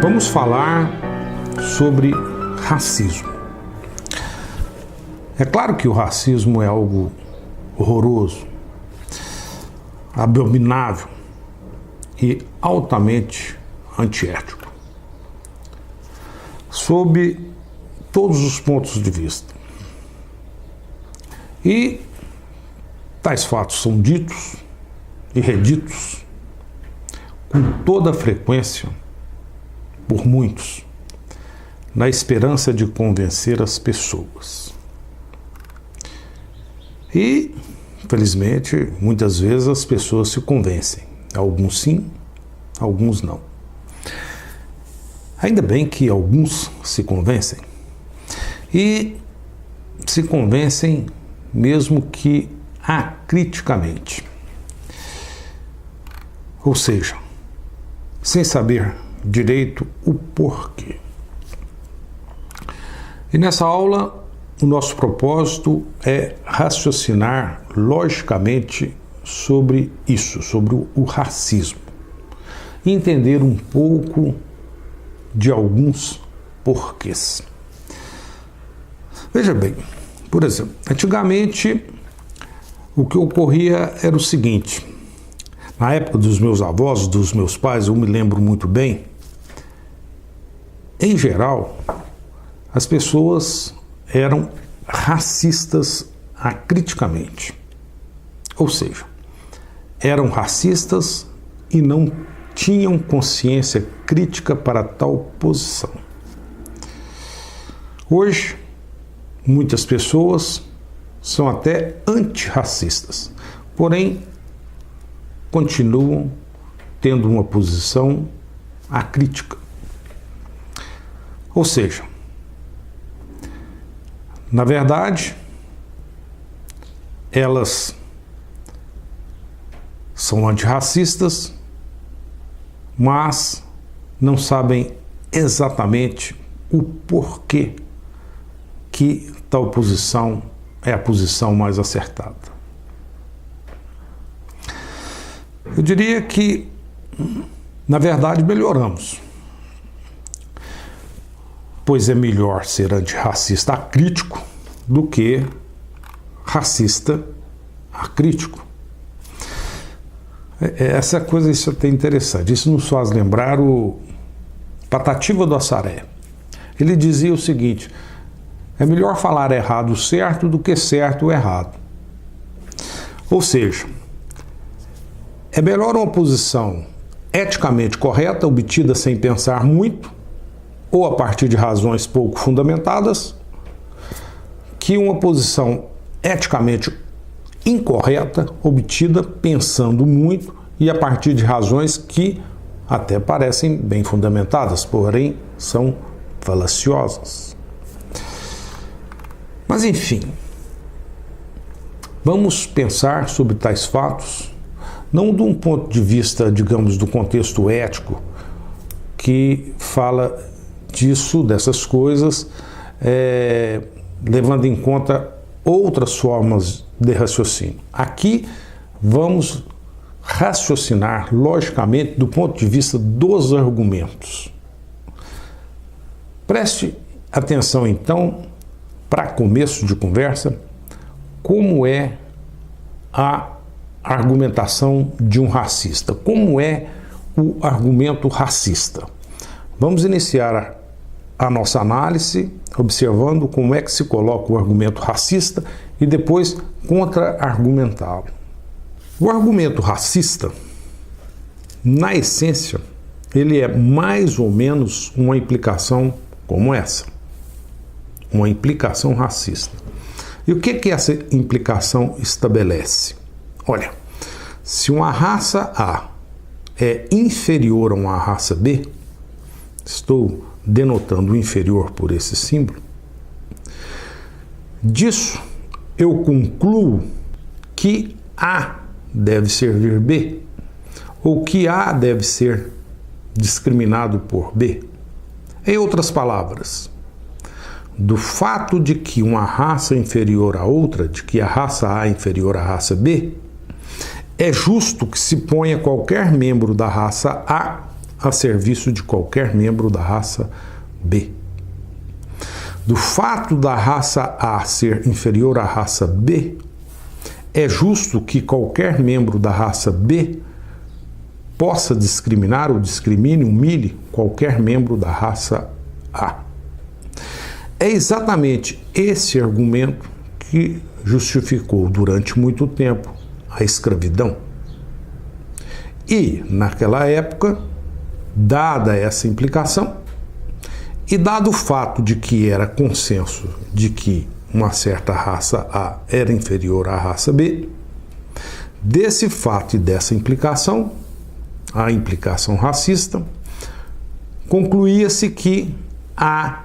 Vamos falar sobre racismo. É claro que o racismo é algo horroroso, abominável e altamente antiético, sob todos os pontos de vista. E tais fatos são ditos e reditos com toda a frequência por muitos, na esperança de convencer as pessoas. E, felizmente, muitas vezes as pessoas se convencem. Alguns sim, alguns não. Ainda bem que alguns se convencem. E se convencem mesmo que acriticamente. Ou seja, sem saber direito o porquê. E nessa aula, o nosso propósito é raciocinar logicamente sobre isso, sobre o racismo. E entender um pouco de alguns porquês. Veja bem, por exemplo, antigamente o que ocorria era o seguinte: na época dos meus avós, dos meus pais, eu me lembro muito bem, em geral, as pessoas eram racistas acriticamente. Ou seja, eram racistas e não tinham consciência crítica para tal posição. Hoje, muitas pessoas são até antirracistas, porém continuam tendo uma posição acrítica. Ou seja, na verdade, elas são antirracistas, mas não sabem exatamente o porquê que tal posição é a posição mais acertada. Eu diria que, na verdade, melhoramos. Pois é melhor ser antirracista acrítico do que racista acrítico. Essa coisa, isso é até interessante. Isso nos faz lembrar o Patativa do Assaré. Ele dizia o seguinte: é melhor falar errado certo do que certo errado. Ou seja, é melhor uma posição eticamente correta, obtida sem pensar muito, ou a partir de razões pouco fundamentadas, que uma posição eticamente incorreta, obtida pensando muito e a partir de razões que até parecem bem fundamentadas, porém são falaciosas. Mas enfim, vamos pensar sobre tais fatos, não de um ponto de vista, digamos, do contexto ético, que fala disso, dessas coisas, levando em conta outras formas de raciocínio. Aqui vamos raciocinar logicamente do ponto de vista dos argumentos. Preste atenção então, para começo de conversa, como é a argumentação de um racista, como é o argumento racista. Vamos iniciar a nossa análise observando como é que se coloca o argumento racista e depois contra-argumentá-lo. O argumento racista, na essência, ele é mais ou menos uma implicação como essa, uma implicação racista. E o que essa implicação estabelece? Olha, se uma raça A é inferior a uma raça B, estou denotando o inferior por esse símbolo, disso eu concluo que A deve servir B, ou que A deve ser discriminado por B. Em outras palavras, do fato de que uma raça é inferior a outra, de que a raça A é inferior à raça B, é justo que se ponha qualquer membro da raça A a serviço de qualquer membro da raça B. Do fato da raça A ser inferior à raça B, é justo que qualquer membro da raça B possa discriminar ou discrimine, humilhe qualquer membro da raça A. É exatamente esse argumento que justificou durante muito tempo a escravidão. E, naquela época, dada essa implicação, e dado o fato de que era consenso de que uma certa raça A era inferior à raça B, desse fato e dessa implicação, a implicação racista, concluía-se que A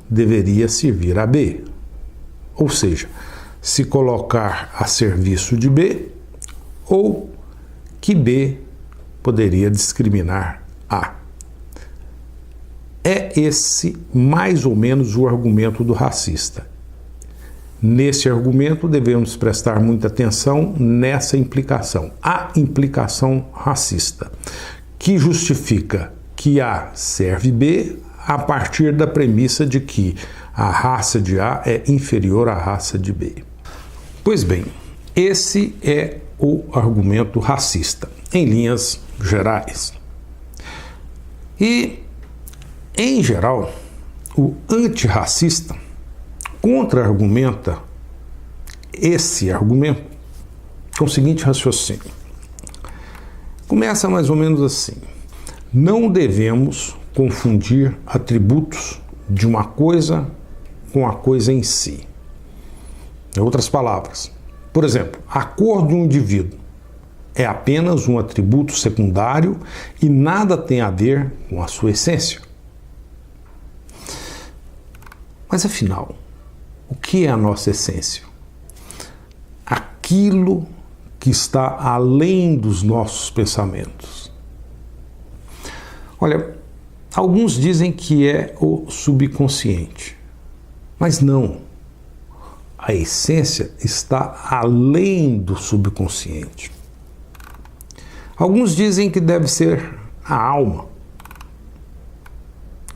deveria servir a B, ou seja, se colocar a serviço de B, ou que B poderia discriminar A. É esse mais ou menos o argumento do racista. Nesse argumento devemos prestar muita atenção nessa implicação, a implicação racista, que justifica que A serve B a partir da premissa de que a raça de A é inferior à raça de B. Pois bem, esse é o argumento racista, em linhas gerais. E, em geral, o antirracista contra-argumenta esse argumento com o seguinte raciocínio. Começa mais ou menos assim: não devemos confundir atributos de uma coisa com a coisa em si. Em outras palavras, por exemplo, a cor de um indivíduo é apenas um atributo secundário e nada tem a ver com a sua essência. Mas afinal, o que é a nossa essência? Aquilo que está além dos nossos pensamentos. Olha, alguns dizem que é o subconsciente, mas não. A essência está além do subconsciente. Alguns dizem que deve ser a alma.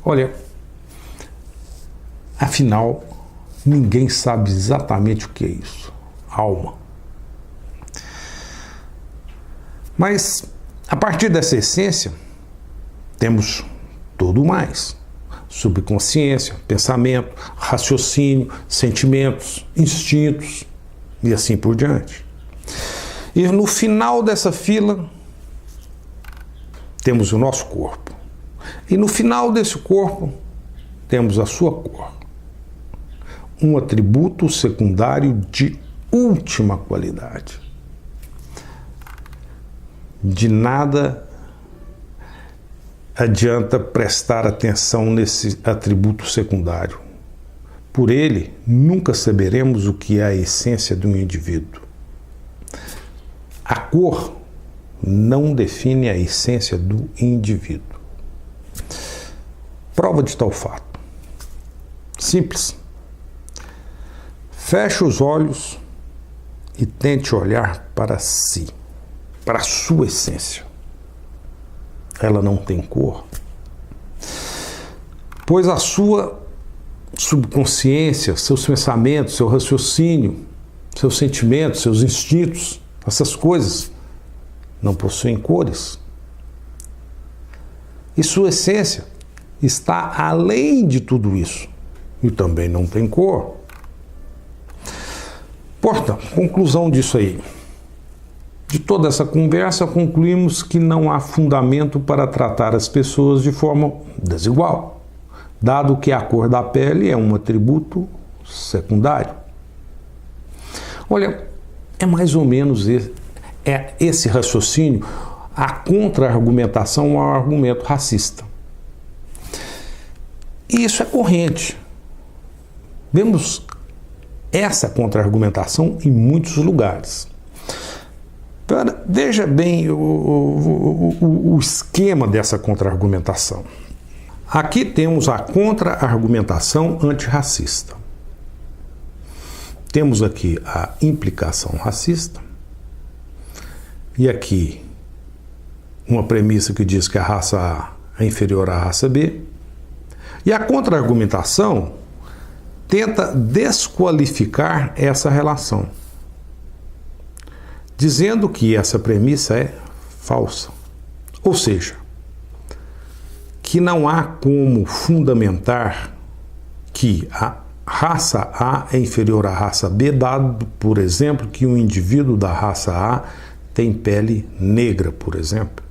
Olha, afinal, ninguém sabe exatamente o que é isso, alma. Mas, a partir dessa essência, temos tudo mais. Subconsciência, pensamento, raciocínio, sentimentos, instintos e assim por diante. E no final dessa fila, temos o nosso corpo. E no final desse corpo, temos a sua cor. Um atributo secundário de última qualidade. De nada adianta prestar atenção nesse atributo secundário. Por ele, nunca saberemos o que é a essência de um indivíduo. A cor não define a essência do indivíduo. Prova de tal fato. Simples. Feche os olhos e tente olhar para si, para a sua essência. Ela não tem cor, pois a sua subconsciência, seus pensamentos, seu raciocínio, seus sentimentos, seus instintos, essas coisas não possuem cores. E sua essência está além de tudo isso e também não tem cor. Portanto, conclusão disso aí. De toda essa conversa, concluímos que não há fundamento para tratar as pessoas de forma desigual, dado que a cor da pele é um atributo secundário. Olha, é mais ou menos esse raciocínio a contra-argumentação ao argumento racista. E isso é corrente. Vemos essa contra-argumentação em muitos lugares. Veja bem o esquema dessa contra-argumentação. Aqui temos a contra-argumentação antirracista. Temos aqui a implicação racista. E aqui uma premissa que diz que a raça A é inferior à raça B. E a contra-argumentação tenta desqualificar essa relação, dizendo que essa premissa é falsa. Ou seja, que não há como fundamentar que a raça A é inferior à raça B, dado, por exemplo, que um indivíduo da raça A tem pele negra, por exemplo.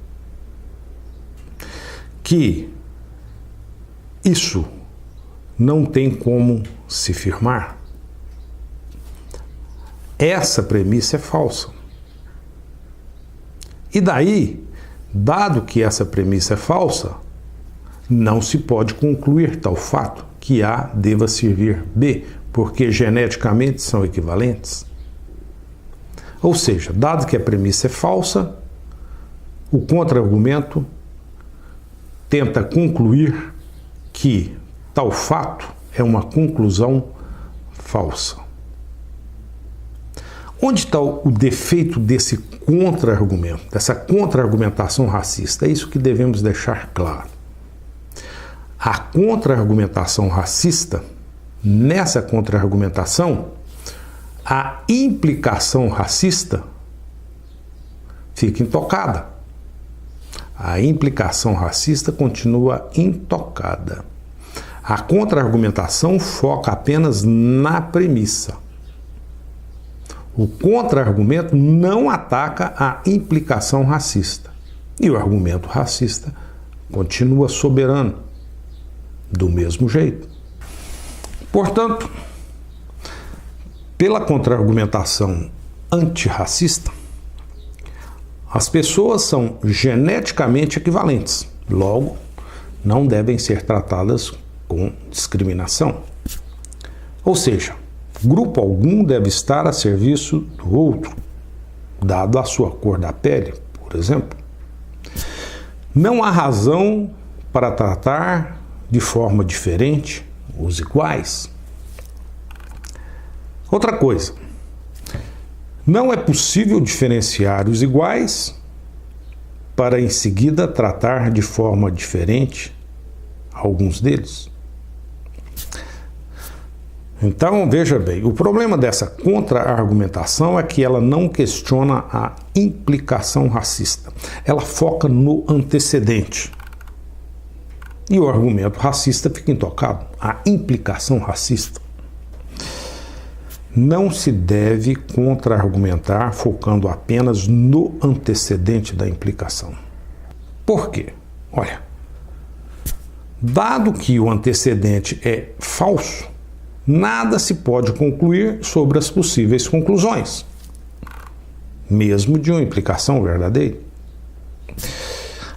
Que isso não tem como se firmar. Essa premissa é falsa. E daí, dado que essa premissa é falsa, não se pode concluir tal fato que A deva servir B, porque geneticamente são equivalentes. Ou seja, dado que a premissa é falsa, o contra-argumento tenta concluir que tal fato é uma conclusão falsa. Onde está o defeito desse contra-argumento, dessa contra-argumentação racista? É isso que devemos deixar claro. A contra-argumentação racista, nessa contra-argumentação, a implicação racista fica intocada. A implicação racista continua intocada. A contra-argumentação foca apenas na premissa. O contra-argumento não ataca a implicação racista. E o argumento racista continua soberano, do mesmo jeito. Portanto, pela contra-argumentação antirracista, as pessoas são geneticamente equivalentes, logo, não devem ser tratadas com discriminação. Ou seja, grupo algum deve estar a serviço do outro, dado a sua cor da pele, por exemplo. Não há razão para tratar de forma diferente os iguais. Outra coisa, não é possível diferenciar os iguais para em seguida tratar de forma diferente alguns deles. Então, veja bem, o problema dessa contra-argumentação é que ela não questiona a implicação racista. Ela foca no antecedente. E o argumento racista fica intocado. A implicação racista. Não se deve contra-argumentar focando apenas no antecedente da implicação. Por quê? Olha, dado que o antecedente é falso, nada se pode concluir sobre as possíveis conclusões, mesmo de uma implicação verdadeira.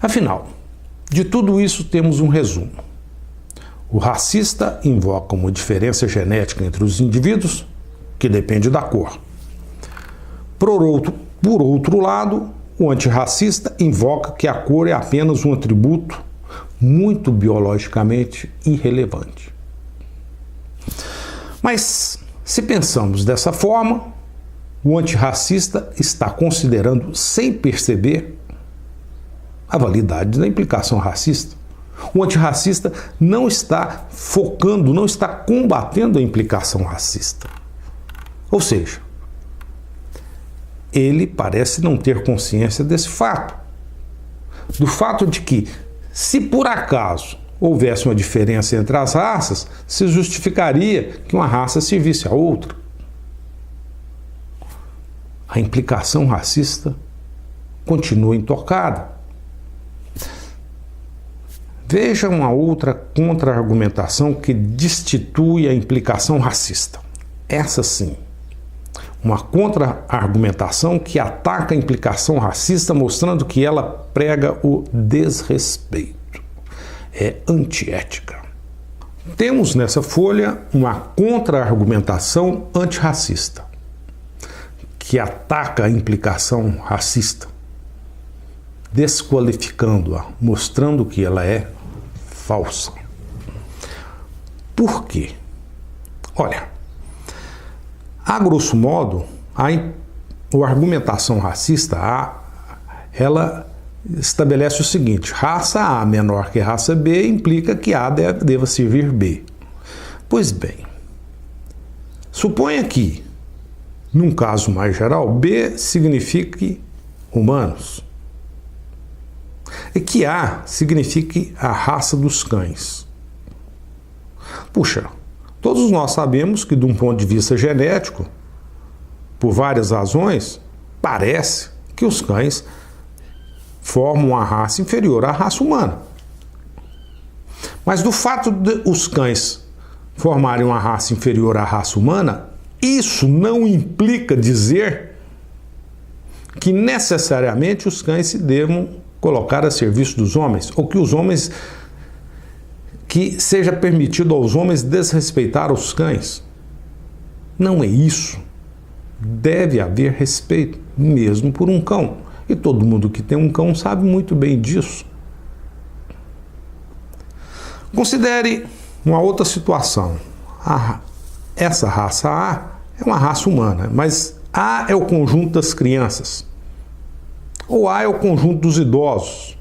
Afinal, de tudo isso temos um resumo. O racista invoca uma diferença genética entre os indivíduos que depende da cor. Por outro lado, o antirracista invoca que a cor é apenas um atributo muito biologicamente irrelevante. Mas, se pensamos dessa forma, o antirracista está considerando, sem perceber, a validade da implicação racista. O antirracista não está focando, não está combatendo a implicação racista. Ou seja, ele parece não ter consciência desse fato. Do fato de que, se por acaso houvesse uma diferença entre as raças, se justificaria que uma raça servisse a outra. A implicação racista continua intocada. Veja uma outra contra-argumentação que destitui a implicação racista. Essa sim. Uma contra-argumentação que ataca a implicação racista, mostrando que ela prega o desrespeito. É antiética. Temos nessa folha uma contra-argumentação antirracista, que ataca a implicação racista, desqualificando-a, mostrando que ela é falsa. Por quê? Olha, a grosso modo, a argumentação racista, ela estabelece o seguinte: raça A menor que raça B implica que A deva servir B. Pois bem, suponha que, num caso mais geral, B signifique humanos e que A signifique a raça dos cães. Puxa, todos nós sabemos que, de um ponto de vista genético, por várias razões, parece que os cães formam uma raça inferior à raça humana. Mas do fato de os cães formarem uma raça inferior à raça humana, isso não implica dizer que necessariamente os cães se devam colocar a serviço dos homens, ou que seja permitido aos homens desrespeitar os cães. Não é isso. Deve haver respeito, mesmo por um cão. E todo mundo que tem um cão sabe muito bem disso. Considere uma outra situação. Essa raça A é uma raça humana, mas A é o conjunto das crianças. Ou A é o conjunto dos idosos.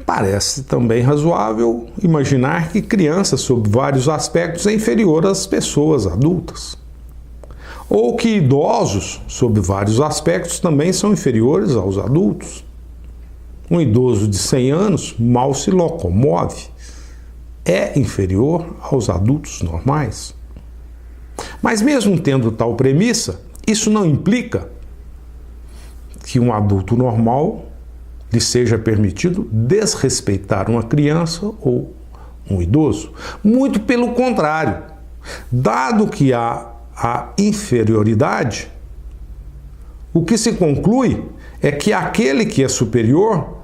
Parece também razoável imaginar que criança, sob vários aspectos, é inferior às pessoas adultas. Ou que idosos, sob vários aspectos, também são inferiores aos adultos. Um idoso de 100 anos mal se locomove, é inferior aos adultos normais. Mas mesmo tendo tal premissa, isso não implica que um adulto normal lhe seja permitido desrespeitar uma criança ou um idoso. Muito pelo contrário, dado que há a inferioridade, o que se conclui é que aquele que é superior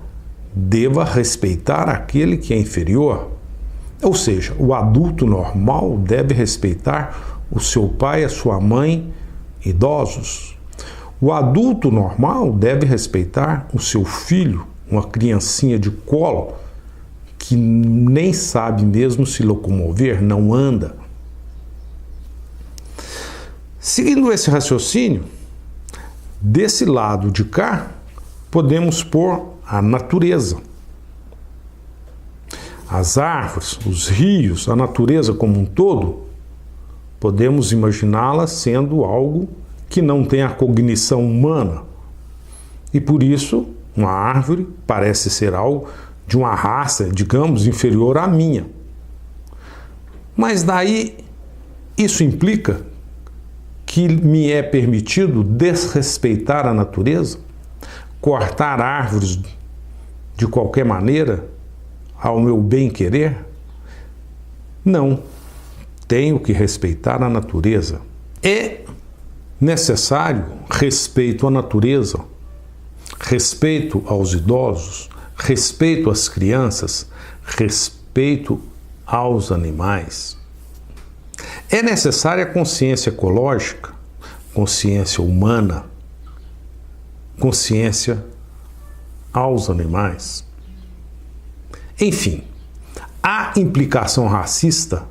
deva respeitar aquele que é inferior. Ou seja, o adulto normal deve respeitar o seu pai, a sua mãe, idosos. O adulto normal deve respeitar o seu filho, uma criancinha de colo, que nem sabe mesmo se locomover, não anda. Seguindo esse raciocínio, desse lado de cá, podemos pôr a natureza. As árvores, os rios, a natureza como um todo, podemos imaginá-la sendo algo que não tem a cognição humana. E por isso, uma árvore parece ser algo de uma raça, digamos, inferior à minha. Mas daí, isso implica que me é permitido desrespeitar a natureza? Cortar árvores de qualquer maneira, ao meu bem querer? Não. Tenho que respeitar a natureza. É necessário respeito à natureza, respeito aos idosos, respeito às crianças, respeito aos animais. É necessária consciência ecológica, consciência humana, consciência aos animais. Enfim, a implicação racista,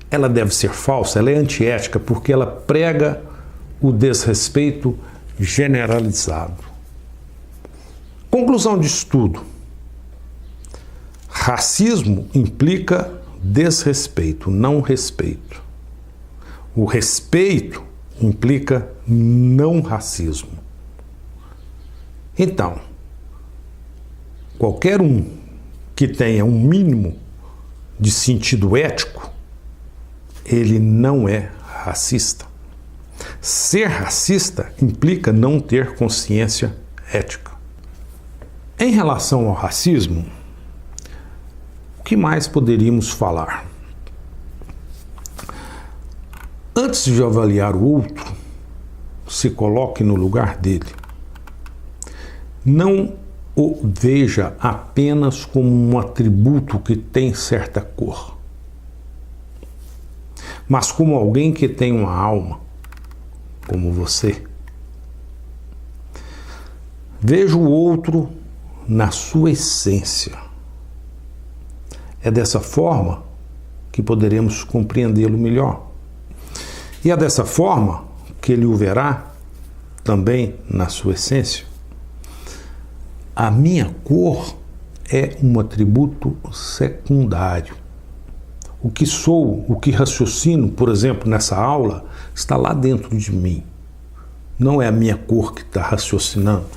ela deve ser falsa, ela é antiética, porque ela prega o desrespeito generalizado. Conclusão disso tudo: racismo implica desrespeito, não respeito. O respeito implica não racismo. Então, qualquer um que tenha um mínimo de sentido ético, ele não é racista. Ser racista implica não ter consciência ética. Em relação ao racismo, o que mais poderíamos falar? Antes de avaliar o outro, se coloque no lugar dele. Não o veja apenas como um atributo que tem certa cor, mas como alguém que tem uma alma, como você. Veja o outro na sua essência. É dessa forma que poderemos compreendê-lo melhor. E é dessa forma que ele o verá também na sua essência? A minha cor é um atributo secundário. O que sou, o que raciocino, por exemplo, nessa aula, está lá dentro de mim. Não é a minha cor que está raciocinando.